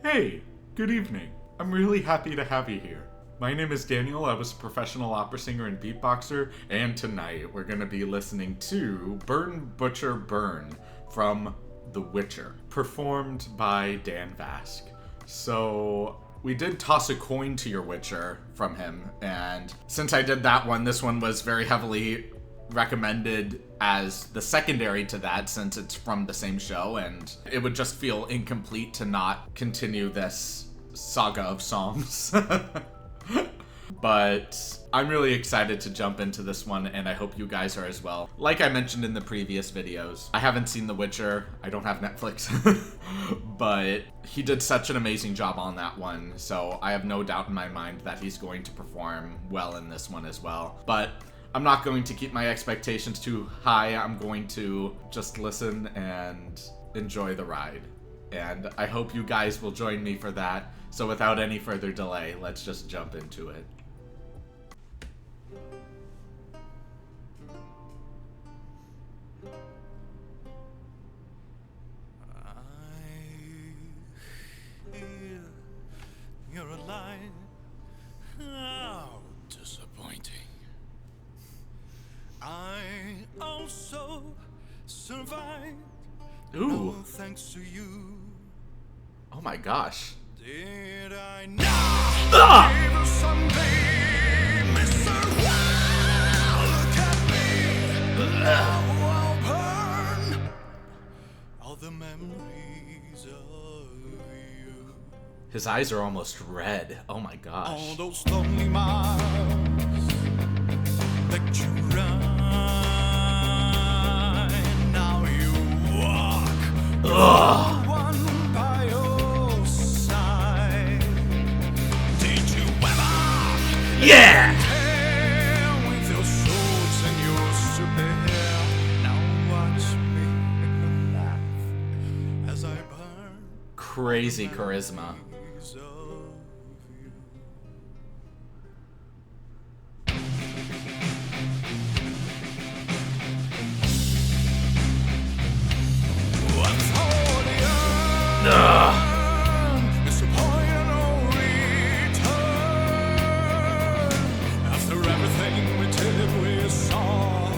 Hey, good evening. I'm really happy to have you here. My name is Daniel. I was a professional opera singer and beatboxer, and tonight we're going to be listening to Burn, Butcher, Burn from The Witcher, performed by Dan Vasc. So we did toss a coin to your Witcher from him, and since I did that one, this one was very heavily recommended as the secondary to that since it's from the same show, and it would just feel incomplete to not continue this saga of songs. But I'm really excited to jump into this one, and I hope you guys are as well. Like I mentioned in the previous videos, I haven't seen The Witcher. I don't have Netflix. But he did such an amazing job on that one, so I have no doubt in my mind that he's going to perform well in this one as well. But I'm not going to keep my expectations too high. I'm going to just listen and enjoy the ride. And I hope you guys will join me for that. So without any further delay, let's just jump into it. You're alive. How disappointing. I also survived. Ooh. No thanks to you. Oh my gosh. Did I not even someday miss her? Look at me. Now I'll burn all the memories of you. His eyes are almost red. Oh my gosh. All those lonely miles that you run, now you walk. Ugh. One by your side. Did you ever? Yeah! With your swords and your super hair. Now watch me laugh as I burn. Crazy charisma. After everything we did, we saw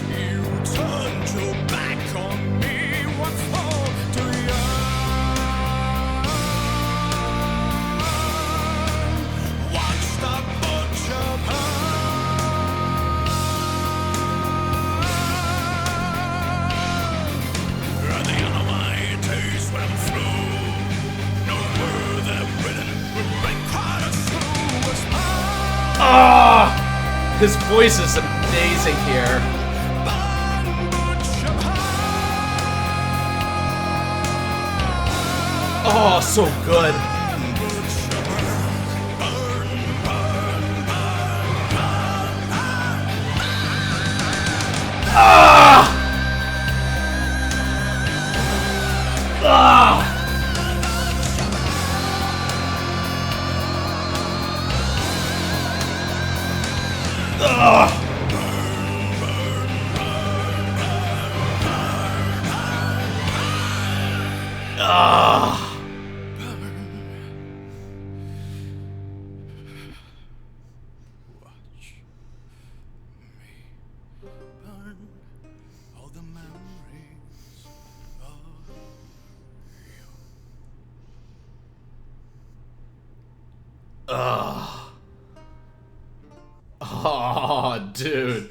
you turned your back on me. What's more do you? Watch the butcher burn. And the other taste when I'm through. No word written, we're right quite as true as mine. Ah! His voice is amazing here. Oh, so good. Ah! Ah! Ah! Ah! Watch me burn all the memories of you. Ugh. Oh, dude.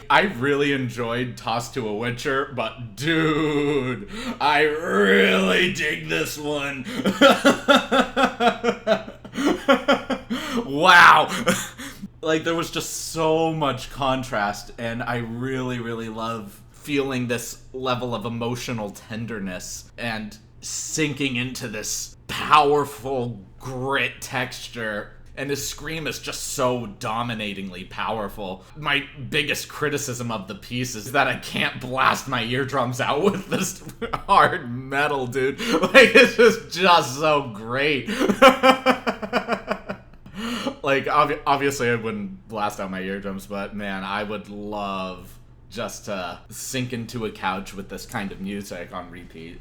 I really enjoyed Toss to a Witcher, but dude, I really dig this one. Wow. Like, there was just so much contrast, and I really, really love feeling this level of emotional tenderness and sinking into this powerful grit texture. And his scream is just so dominatingly powerful. My biggest criticism of the piece is that I can't blast my eardrums out with this hard metal, dude. Like, it's just so great. Like, obviously I wouldn't blast out my eardrums, but man, I would love just to sink into a couch with this kind of music on repeat.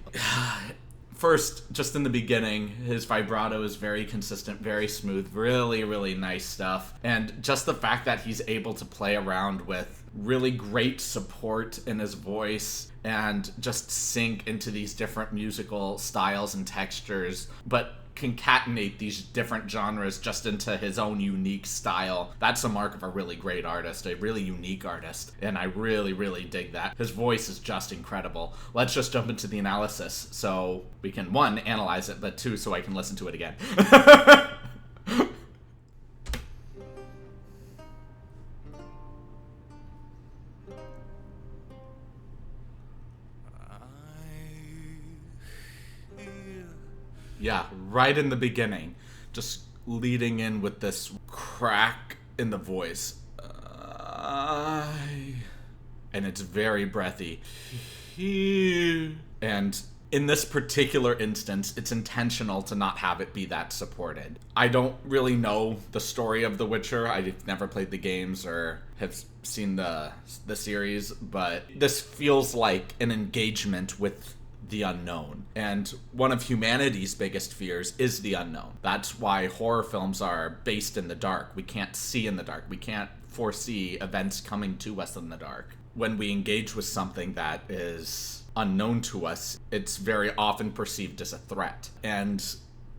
First, just in the beginning, his vibrato is very consistent, very smooth, really, really nice stuff. And just the fact that he's able to play around with really great support in his voice and just sink into these different musical styles and textures, but concatenate these different genres just into his own unique style. That's a mark of a really great artist, a really unique artist, and I really, really dig that. His voice is just incredible. Let's just jump into the analysis so we can, one, analyze it, but two, so I can listen to it again. Yeah, right in the beginning, just leading in with this crack in the voice. And it's very breathy. And in this particular instance, it's intentional to not have it be that supported. I don't really know the story of The Witcher. I've never played the games or have seen the series, but this feels like an engagement with the unknown. And one of humanity's biggest fears is the unknown. That's why horror films are based in the dark. We can't see in the dark. We can't foresee events coming to us in the dark. When we engage with something that is unknown to us, it's very often perceived as a threat. And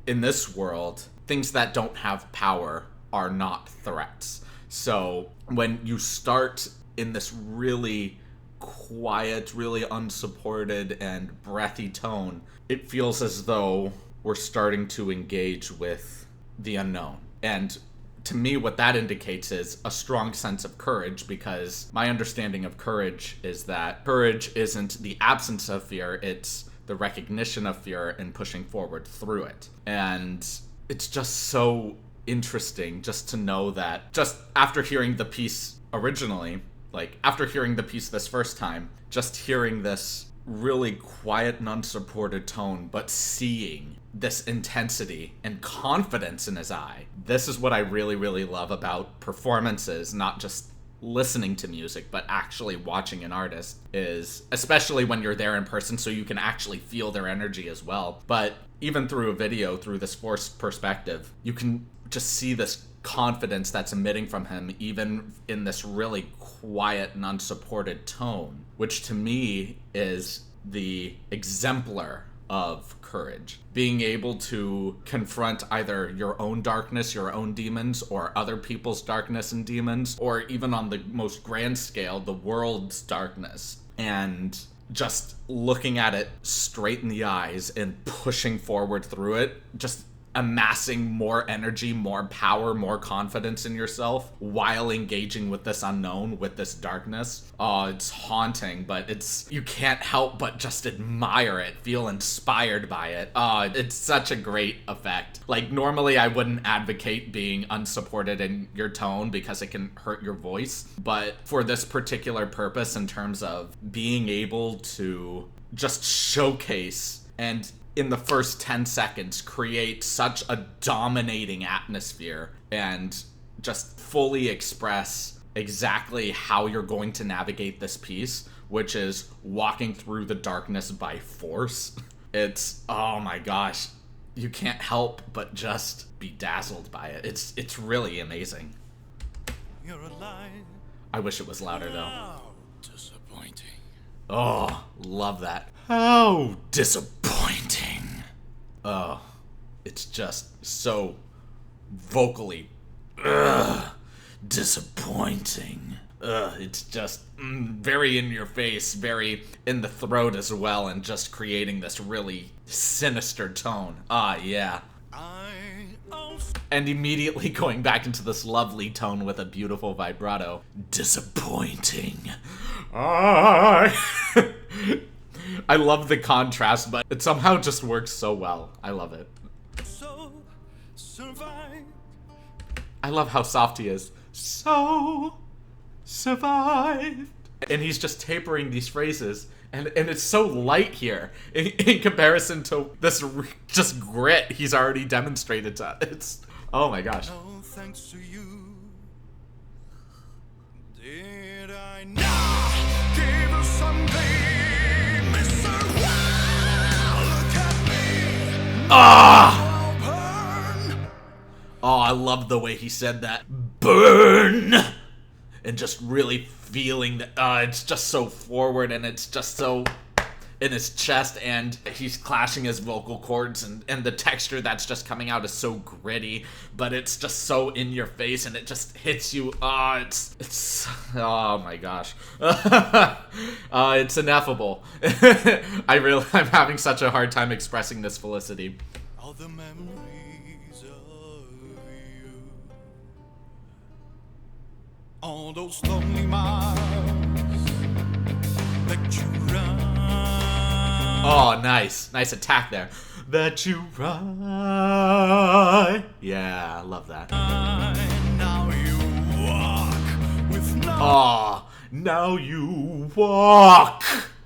in this world, things that don't have power are not threats. So when you start in this really quiet, really unsupported and breathy tone, it feels as though we're starting to engage with the unknown. And to me, what that indicates is a strong sense of courage, because my understanding of courage is that courage isn't the absence of fear, it's the recognition of fear and pushing forward through it. And it's just so interesting just to know that, just after hearing the piece originally, like, after hearing the piece this first time, just hearing this really quiet and unsupported tone, but seeing this intensity and confidence in his eye. This is what I really, really love about performances, not just listening to music, but actually watching an artist, is, especially when you're there in person, so you can actually feel their energy as well. But even through a video, through this forced perspective, you can just see this confidence that's emitting from him, even in this really quiet and unsupported tone, which to me is the exemplar of courage. Being able to confront either your own darkness, your own demons, or other people's darkness and demons, or even on the most grand scale, the world's darkness, and just looking at it straight in the eyes and pushing forward through it, just amassing more energy, more power, more confidence in yourself while engaging with this unknown, with this darkness. Oh, it's haunting, but you can't help but just admire it, feel inspired by it. Oh, it's such a great effect. Like, normally I wouldn't advocate being unsupported in your tone because it can hurt your voice, but for this particular purpose, in terms of being able to just showcase and in the first 10 seconds create such a dominating atmosphere and just fully express exactly how you're going to navigate this piece, which is walking through the darkness by force. It's, oh my gosh, you can't help but just be dazzled by it. It's really amazing. You're alive. I wish it was louder though. How disappointing. Oh, love that. How disappointing. Oh, it's just so vocally disappointing. It's just very in your face, very in the throat as well, and just creating this really sinister tone. Ah, yeah. And immediately going back into this lovely tone with a beautiful vibrato. Disappointing. I love the contrast, but it somehow just works so well. I love it. So survive. I love how soft he is. So survived. And he's just tapering these phrases. And it's so light here in comparison to this just grit he's already demonstrated to. It's, oh my gosh. No thanks to you. Did I not? Ah! Oh, I love the way he said that. Burn! And just really feeling that, it's just so forward and it's just so in his chest, and he's clashing his vocal cords, and the texture that's just coming out is so gritty, but it's just so in your face and it just hits you. It's oh my gosh. It's ineffable. I'm having such a hard time expressing this felicity. All the memories of you, all those lonely miles that you run. Oh, nice attack there. That you ride. Yeah, I love that. Now you walk with no. Oh, now you walk.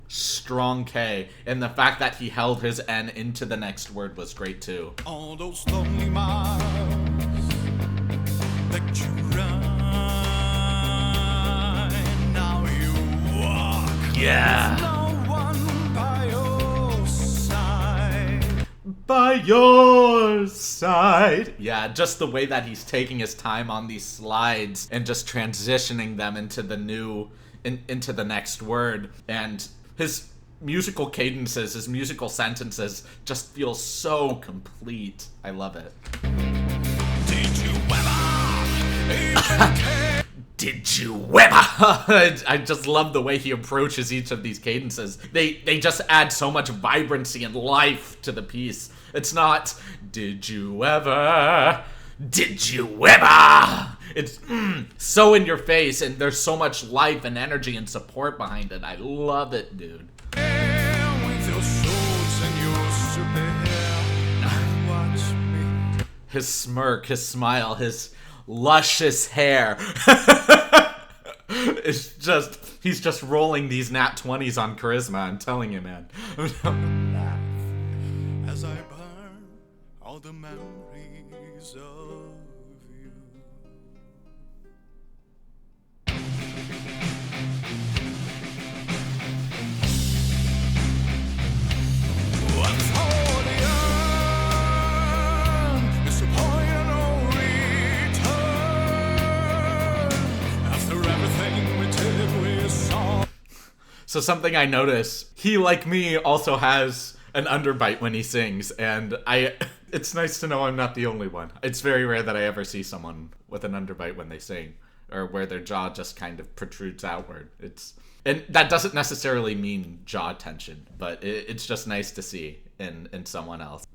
Strong K, and the fact that he held his N into the next word was great too. All those lonely miles that you run. Now you walk. Yeah. No one by your side. By your side. Yeah, just the way that he's taking his time on these slides and just transitioning them into the into the next word, and his musical cadences, his musical sentences just feel so complete. I love it. Did you ever even Did you ever? I just love the way he approaches each of these cadences. They just add so much vibrancy and life to the piece. It's not, did you ever? Did you ever? It's so in your face, and there's so much life and energy and support behind it. I love it, dude. with your swords and your super hair? Watch me. His smirk, his smile, his luscious hair. It's just, he's just rolling these nat 20s on charisma, I'm telling you, man. As I burn all the memories of you. Once for the earth, disappointed no return. After everything we did, we saw. So something I notice, he, like me, also has an underbite when he sings, and it's nice to know I'm not the only one. It's very rare that I ever see someone with an underbite when they sing, or where their jaw just kind of protrudes outward. And that doesn't necessarily mean jaw tension, but it's just nice to see in someone else.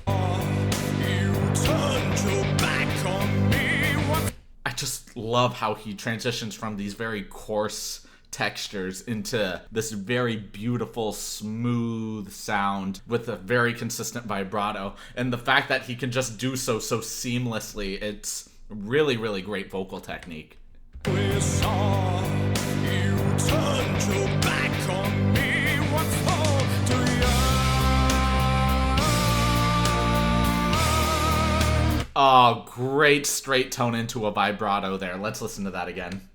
You turned your back on me once. I just love how he transitions from these very coarse textures into this very beautiful, smooth sound with a very consistent vibrato. And the fact that he can just do so seamlessly, it's really, really great vocal technique. We saw you turned your back on me once more to young. Oh, great straight tone into a vibrato there. Let's listen to that again.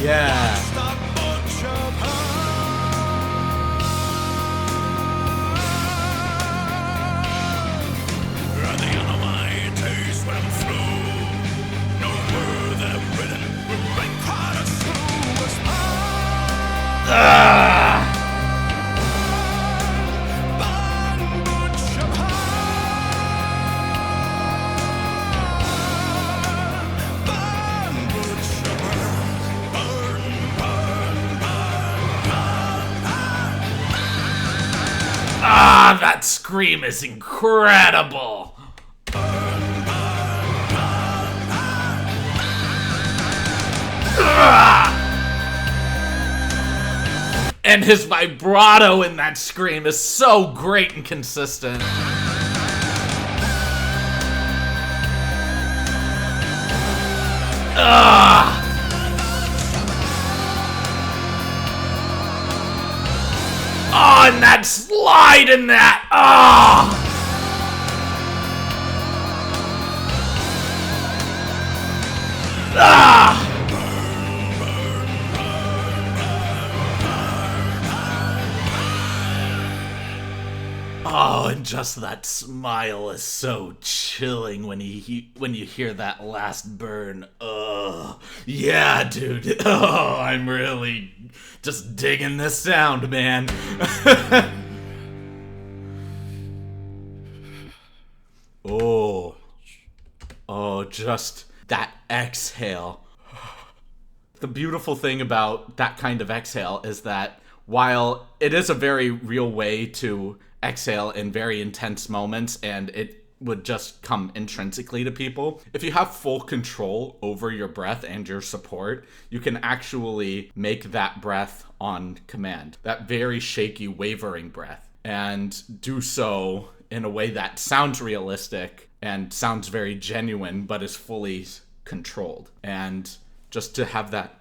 Yeah. Stop much of her. The Almighty's went through. No word that written would break quite as true as mine. Burn, butcher, burn, butcher, burn, burn, Ah, that scream is incredible. And his vibrato in that scream is so great and consistent. Oh, and that slide in that. Oh. just that smile is so chilling when you hear that last burn. Oh, yeah, dude. Oh, I'm really just digging this sound, man. Oh, just that exhale. The beautiful thing about that kind of exhale is that while it is a very real way to exhale in very intense moments, and it would just come intrinsically to people, if you have full control over your breath and your support, you can actually make that breath on command, that very shaky, wavering breath, and do so in a way that sounds realistic and sounds very genuine, but is fully controlled. And just to have that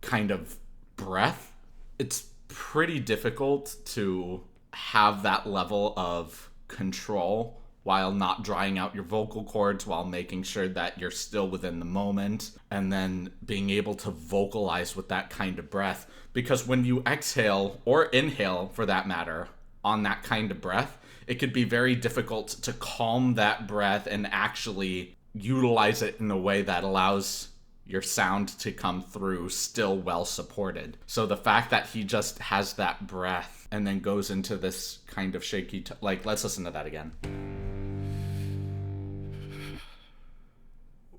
kind of breath, it's pretty difficult to have that level of control while not drying out your vocal cords, while making sure that you're still within the moment, and then being able to vocalize with that kind of breath. Because when you exhale, or inhale for that matter, on that kind of breath, it could be very difficult to calm that breath and actually utilize it in a way that allows your sound to come through still well supported. So the fact that he just has that breath and then goes into this kind of shaky like, let's listen to that again.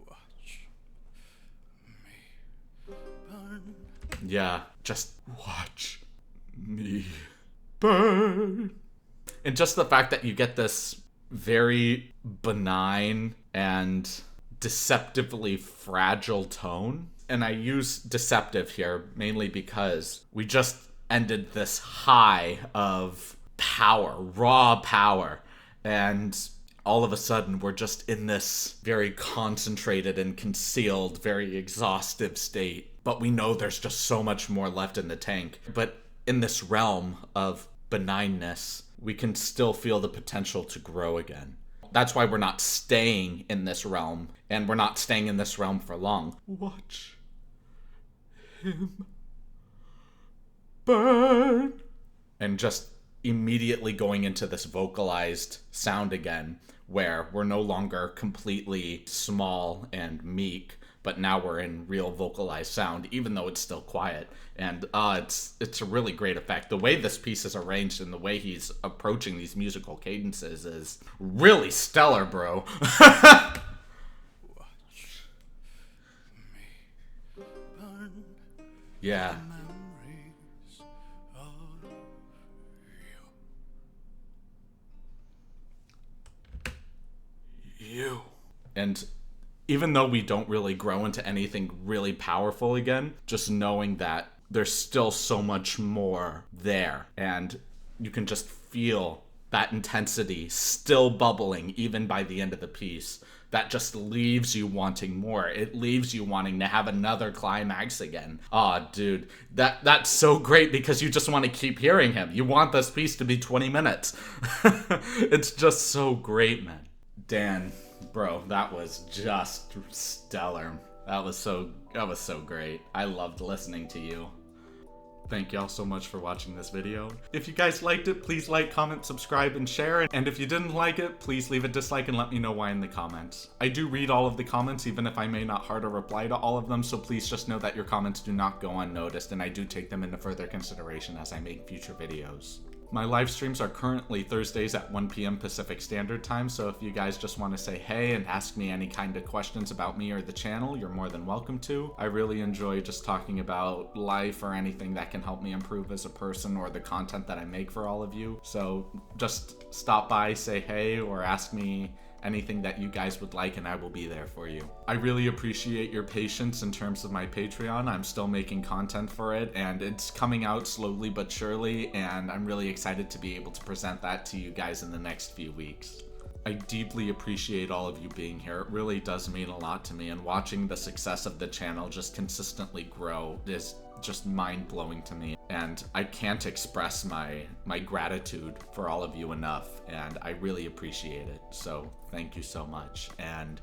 Watch me burn. Yeah, just watch me burn. And just the fact that you get this very benign and deceptively fragile tone. And I use deceptive here mainly because we just ended this high of power, raw power, and all of a sudden we're just in this very concentrated and concealed, very exhaustive state. But we know there's just so much more left in the tank. But in this realm of benignness, we can still feel the potential to grow again. That's why we're not staying in this realm, and we're not staying in this realm for long. Watch him burn. And just immediately going into this vocalized sound again, where we're no longer completely small and meek, but now we're in real vocalized sound, even though it's still quiet. And it's a really great effect. The way this piece is arranged and the way he's approaching these musical cadences is really stellar, bro. Watch me burn. Yeah. Memories of You. And even though we don't really grow into anything really powerful again, just knowing that there's still so much more there, and you can just feel that intensity still bubbling even by the end of the piece, that just leaves you wanting more. It leaves you wanting to have another climax again. Aw, dude, that's so great because you just want to keep hearing him. You want this piece to be 20 minutes. It's just so great, man. Dan, bro, that was just stellar. That was so great. I loved listening to you. Thank y'all so much for watching this video. If you guys liked it, please like, comment, subscribe, and share. And if you didn't like it, please leave a dislike and let me know why in the comments. I do read all of the comments, even if I may not heart or reply to all of them, so please just know that your comments do not go unnoticed, and I do take them into further consideration as I make future videos. My live streams are currently Thursdays at 1 p.m. Pacific Standard Time, so if you guys just want to say hey and ask me any kind of questions about me or the channel, you're more than welcome to. I really enjoy just talking about life or anything that can help me improve as a person or the content that I make for all of you. So just stop by, say hey, or ask me anything that you guys would like, and I will be there for you. I really appreciate your patience in terms of my Patreon. I'm still making content for it, and it's coming out slowly but surely, and I'm really excited to be able to present that to you guys in the next few weeks. I deeply appreciate all of you being here. It really does mean a lot to me, and watching the success of the channel just consistently grow is just mind-blowing to me, and I can't express my gratitude for all of you enough, and I really appreciate it. So thank you so much, and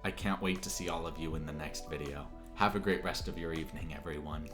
I can't wait to see all of you in the next video. Have a great rest of your evening, everyone.